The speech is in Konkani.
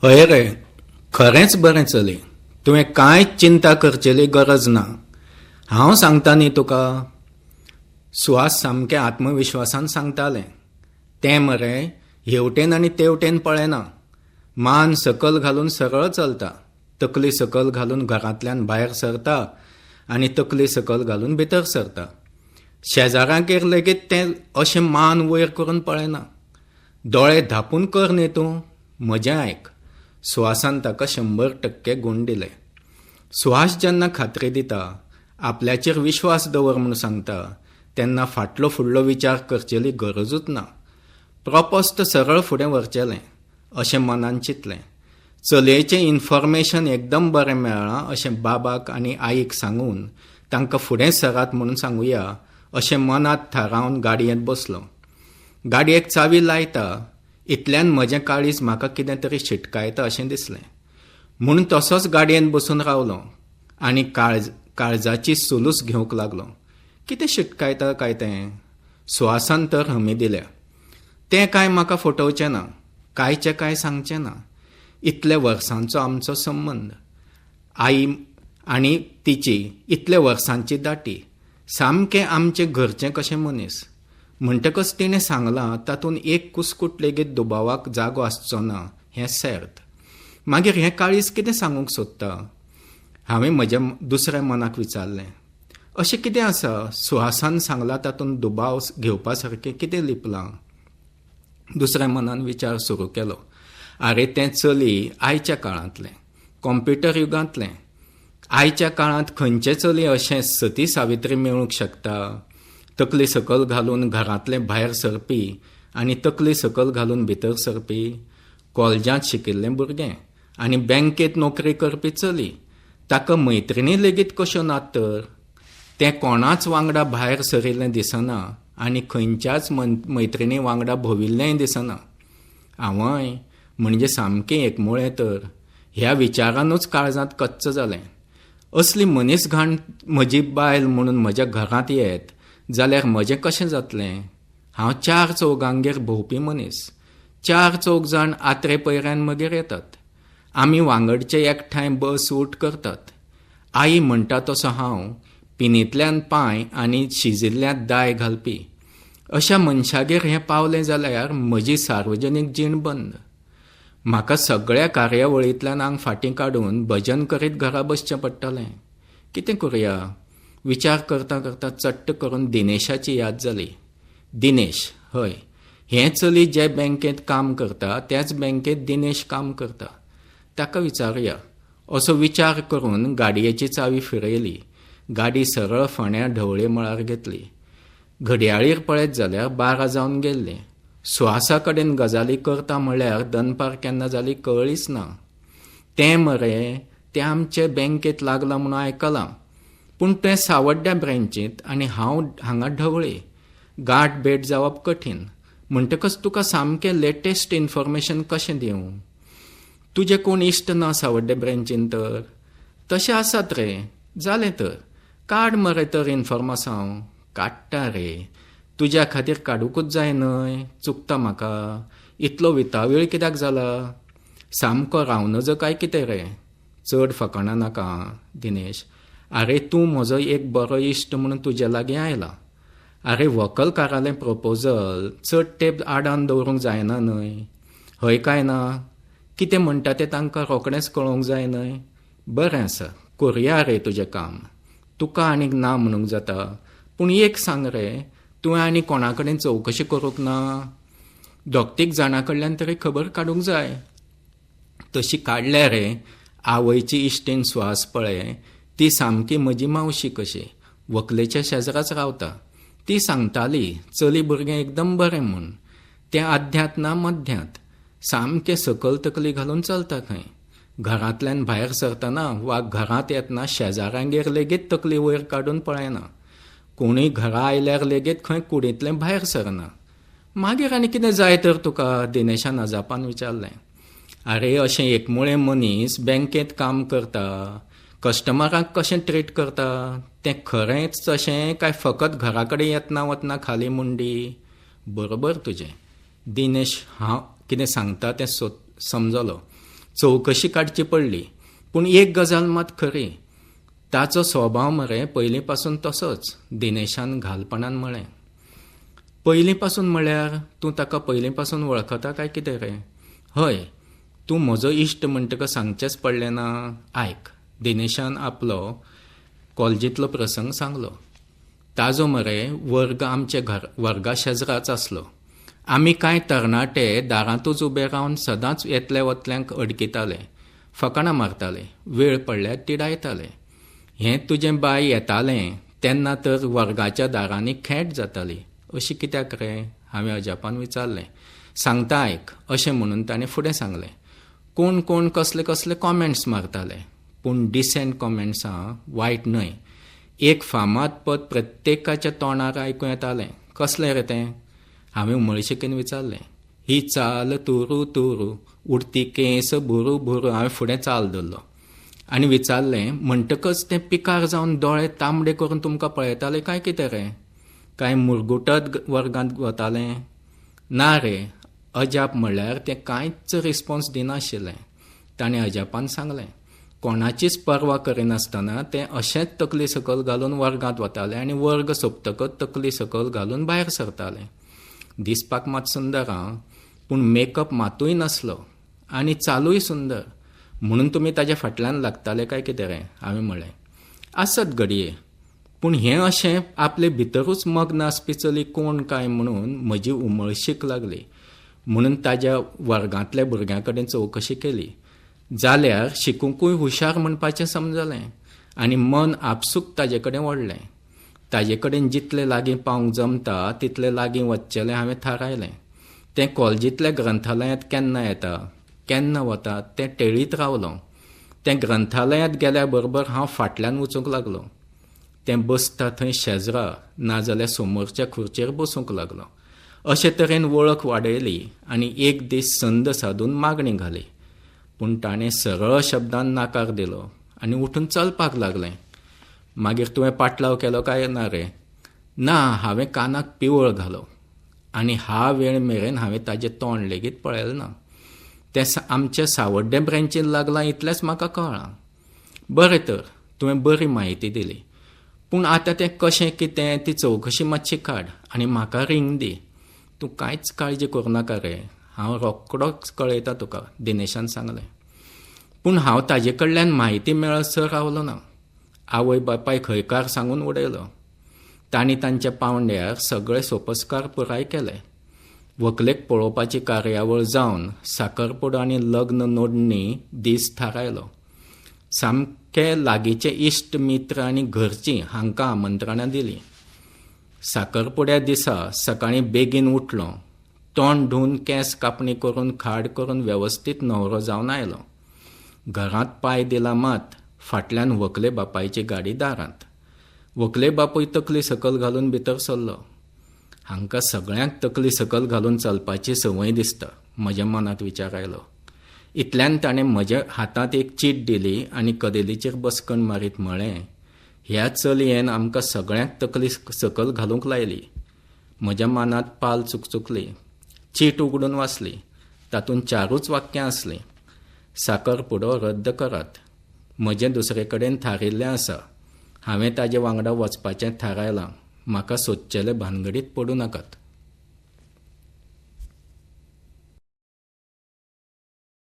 हय रे, खरेंच बरें चली. तुवें कांयच चिंता करचेली गरज ना. हांव सांगता न्ही तुका. सुहास सामकें आत्मविश्वासान सांगतालें. तें मरे हेवटेन आनी तेवटेन पळयना. मान सकल घालून सरळ चलता. तकली सकल घालून घरांतल्यान भायर सरता आनी तकली सकल घालून भितर सरता. शेजाऱ्यांगेर लेगीत तें अशें मान वयर करून पळयना. दोळे धांपून कर न्ही तूं. म्हजें आयक. सुहासान ताका 100% गूण दिले. सुहास जेन्ना खात्री दिता, आपल्याचेर विश्वास दवर म्हूण सांगता, तेन्ना फाटलो फुडलो विचार करचेली गरजूच ना. प्रोपोस्ट सरळ फुडें व्हरचेलें अशें मनान चिंतलें. चलयेचें इन्फॉर्मेशन एकदम बरें मेळ्ळां अशें बाबाक आनी आईक सांगून तांकां फुडें सरात म्हणून सांगुया अशें मनांत थारावन गाडयेंत बसलो. गाडयेक चावी लायता इतल्यान म्हजें काळीज म्हाका कितें तरी शिटकायता अशें दिसलें. म्हूण तसोच गाडयेंत बसून रावलो आनी काळजाची सुलूस घेवंक लागलो. कितें शिटकायता काय तें? सुहासान तर हमी दिल्या. तें कांय म्हाका फटोवचें ना. कांयचें कांय सांगचें ना. इतल्या वर्सांचो आमचो संबंद. आई आनी तिची इतल्या वर्सांची दाटी. सामकें आमचें घरचें कशें मनीस. म्हणटकच तिणें सांगलां तातूंत एक कुस्कूट लेगीत दुबावाक जागो आसचो ना हें सर्त. मागीर हें काळीज कितें सांगूंक सोदता? हांवें म्हज्या दुसऱ्या मनाक विचारलें. अशें कितें आसा सुहासान सांगलां तातूंत दुबाव घेवपा सारकें कितें लिपलां? दुसऱ्या मनान विचार सुरू केलो. आरे तें चली आयच्या काळांतलें, कॉम्प्युटर युगांतलें. आयच्या काळांत खंयचें चली अशें सती सावित्री मेळूंक शकता? तकली सकल घालून घरांतलें भायर सरपी आनी तकली सकल घालून भितर सरपी. कॉलेजांत शिकिल्लें भुरगें आनी बँकेत नोकरी करपी चली. ताका मैत्रिणी लेगीत कश्यो नात तर? तें कोणाच वांगडा भायर सरिल्लें दिसना आनी खंयच्याच मैत्रिणी वांगडा भोविल्लेंय दिसना. आवय, म्हणजे सामकें एकमुळें तर. ह्या विचारानूच काळजांत कच्च जालें. असली मनीसघाण म्हजी बायल म्हणून म्हज्या घरांत येत जाल्यार म्हजें कशें जातलें? हांव 4 चौगांगेर भोंवपी मनीस. 4 चौग जाण आत्रे पयऱ्यान मागीर येतात. आमी वांगडचे एकठांय बस उट करतात. आई म्हणटा तसो हांव पिनींतल्यान पांय आनी शिजिल्ल्यांत दाय घालपी. अशा मनशागेर हें पावलें जाल्यार म्हजी सार्वजनीक जीण बंद. म्हाका सगळ्या कार्यावळींतल्यान आंग फाटीं काडून भजन करीत घरा बसचें पडटलें. कितें करुया? विचार करता करता चट्ट करून दिनेशाची याद जाली. दिनेश, हय, हें चली जे बँकेत काम करता त्याच बँकेत दिनेश काम करता. ताका विचारुया. असो विचार करून गाडयेची चावी फिरयली. गाडी सरळ फोंड्या ढवळे मळार घेतली. घडयाळीर पळयत जाल्यार 12 जावन गेल्लीं. सुहासा कडेन गजाली करता म्हणल्यार दनपार केन्ना जाली कळ्ळीच ना. तें मरे तें आमचे बँकेत लागलां म्हणून आयकलां. पूण तें सावड्ड्या ब्रँचींत आनी हांव हांगा ढवळे. गाठ भेट जावप कठीण. म्हणटकच तुका सामकें लेटेस्ट इन्फॉर्मेशन कशें दिवं? तुजे कोण इश्ट ना सावड्ड्या ब्रँचीन तर? तशें आसात रे. जालें तर काड मरे तर इन्फॉर्मासांव. काडटा रे. तुज्या खातीर काडूकूच जाय न्हय. चुकता म्हाका. इतलो वितावेळ कित्याक जाला? सामको रावनजो काय कितें रे? चड फकाणां नाका दिनेश. आरे तूं म्हजो एक बरो इश्ट म्हणून तुजे लागीं आयला. आरे व्हंकलकारालें प्रपोजल चड तेंप आडावन दवरूंक जायना न्हय. हय काय ना? कितें म्हणटा तें तांकां रोखडेंच कळोवंक जाय न्हय. बरें आसा, करुया रे तुजें काम. तुका आनीक ना म्हणूंक जाता. पूण एक सांग रे, तुवें आनी कोणा कडेन चवकशी करूंक ना? दोग-तीग जाणां कडल्यान तरी खबर काडूंक जाय. तशी काडल्या रे. आवयची इश्टीण सुहास पळय, ती सामकी म्हजी मावशी कशी. व्हंकलेच्या शेजाराच रावता. ती सांगताली चली भुरगें एकदम बरें म्हूण. तें आध्यांत ना मध्यांत. सामकें सकल तकली घालून चलता खंय. घरांतल्यान भायर सरतना वा घरांत येतना शेजाऱ्यांगेर लेगीत तकली वयर काडून पळयना. कोणूय घरा आयल्यार लेगीत खंय कुडींतलें भायर सरना. मागीर आनी कितें जाय तर तुका? दिनेशान अजापान विचारलें. आरे अशें एकमुळें मनीस बँकेत काम करता. कस्टमरांक कशें ट्रीट करता तें खरेंच तशें काय फकत घरा कडेन येतना वतना खाली मुंडी? बरोबर तुजें. दिनेश हांव कितें सांगता तें समजलो. चवकशी काडची पडली. पूण एक गजाल मात खरी, ताचो स्वभाव मरे पयलीं पासून तसोच. दिनेशान घालपणान म्हळें. पयलीं पासून म्हळ्यार तूं ताका पयलीं पासून वळखता काय कितें रे? हय, तूं म्हजो इश्ट म्हणटका सांगचेंच पडलें ना. आयक, दिनेशान आपलो कॉलेजींतलो प्रसंग सांगलो. ताजो मरे वर्ग आमचे वर्गा शेजराच आसलो. आमी कांय तरणाटे दारांतूच उबे रावन सदांच येतल्या वतल्यांक अडकिताले, फकाणां मारताले, वेळ पडल्यार तिडायताले. हें तुजें बाय येतालें तेन्ना तर वर्गाच्या दारांनी खेट जाताली. अशी कित्याक रे? हांवें अजापान विचारलें. सांगता आयक, अशें म्हणून ताणें फुडें सांगलें. कोण कोण कसले कसले कॉमेंट्स मारताले, पूण डिसेंट कॉमेंट्स आं, वायट न्हय. एक फामाद पद प्रत्येकाच्या तोंडार आयकूं येतालें. कसलें रे तें? हांवें उमळशिकेन विचारलें. ही चाल तुरू तुरू, उडती केंस भुरू भुरू. हांवें फुडें चाल धरलो आनी विचारलें, म्हणटकच तें पिकार जावन दोळे तांबडे करून तुमकां पळयताले काय कितें रे? काय मुरगुटत वर्गांत वतालें? ना रे, अजाप म्हणल्यार तें कांयच रिस्पॉन्स दिनाशिल्लें. ताणें अजापान सांगलें. कोणाचीच पर्वा करिनासतना तें अशेंच तकली सकयल घालून वर्गांत वतालें आनी वर्ग सोंपतकच तकली सकयल घालून भायर सरतालें. दिसपाक मात सुंदर आं, पूण मेकअप मातूय नासलो आनी चालूय सुंदर. म्हणून तुमी ताच्या फाटल्यान लागताले काय कितें रे? हांवें म्हणलें. आसत घडये, पूण हें अशें आपले भितरूच मग्न आसपी चली कोण काय म्हणून म्हजी उमळशीक लागली. म्हणून ताज्या वर्गांतल्या भुरग्यां कडेन चवकशी केली. जाल्यार शिकूंकूय हुशार म्हणपाचें समजलें आनी मन आपसूक ताजे कडेन वळ्ळें. ताजे कडेन जितले लागीं पावंक जमता तितले लागीं वचचेलें हांवें थारायलें. तें कॉलेजींतल्या ग्रंथालयांत केन्ना येता, केन्ना वता तें टळीत रावलों. तें ग्रंथालयांत गेल्या बरोबर हांव फाटल्यान वचूंक लागलों. तें बसता थंय शेजरा नाजाल्यार समोरच्या खुर्चेर बसूंक लागलो. अशे तरेन वळख वाडयली आनी एक दीस संद सादून मागणी घाली. पूण ताणें सरळ शब्दान नाकार दिलो आनी उठून चलपाक लागलें. मागीर तुवें पाटलाव केलो काय ना रे? ना, हांवें कानाक पिवळ घालो आनी हा वेळ मेरेन हांवें ताजें तोंड लेगीत पळयलें ना. तें आमच्या सावड्डे ब्रँचीन लागलां इतलेंच म्हाका कळ्ळां. बरें तर, तुवें बरी म्हायती दिली. पूण आतां तें कशें कितें ती चवकशी मातशी काड आनी म्हाका रिंग दी. तूं कांयच काळजी करूं नाका रे, हांव रोखडोच कळयतां तुका, दिनेशान सांगलें. पूण हांव ताजे कडल्यान म्हायती मेळसर रावलो ना. आवय बापाय खंयकार सांगून उडयलो. तांणी तांच्या पावंड्यार सगळे सोपस्कार पुराय केले. व्हंकलेक पळोवपाची कार्यावळ जावन साकरपुडो आनी लग्न नोंदणी दीस थारायलो. सामके लागींचे इश्ट मित्र आनी घरचीं हांकां आमंत्रणां दिलीं. साकरपुड्या दिसा सकाळीं बेगीन उठलो. तोंड धुवन केंस कापणी करून खाड करून वेवस्थीत न्हवरो जावन आयलो. घरांत पांय दिला मात फाटल्यान व्हंकले बापायची गाडी दारांत. व्हंकले बापूय तकली सकयल घालून भितर सरलो. हांकां सगळ्यांक तकली सकयल घालून चलपाची संवय दिसता, म्हज्या मनांत विचार आयलो. इतल्यान ताणें म्हज्या हातांत एक चीट दिली आनी कदेलीचेर बसकण मारीत म्हळें, ह्या चलयेन आमकां सगळ्यांक तकली सकयल घालूंक लायली. म्हज्या मनांत पाल चुकचुकली. चीट उगडून वाचली. तातूंत 4च वाक्यां आसलीं. साकरपुडो रद्द करात. म्हजें दुसरे कडेन थारिल्लें आसा. हांवें ताजे वांगडा वचपाचें थारायलां. म्हाका सोदचेले भानगडीत पडूं नाकात.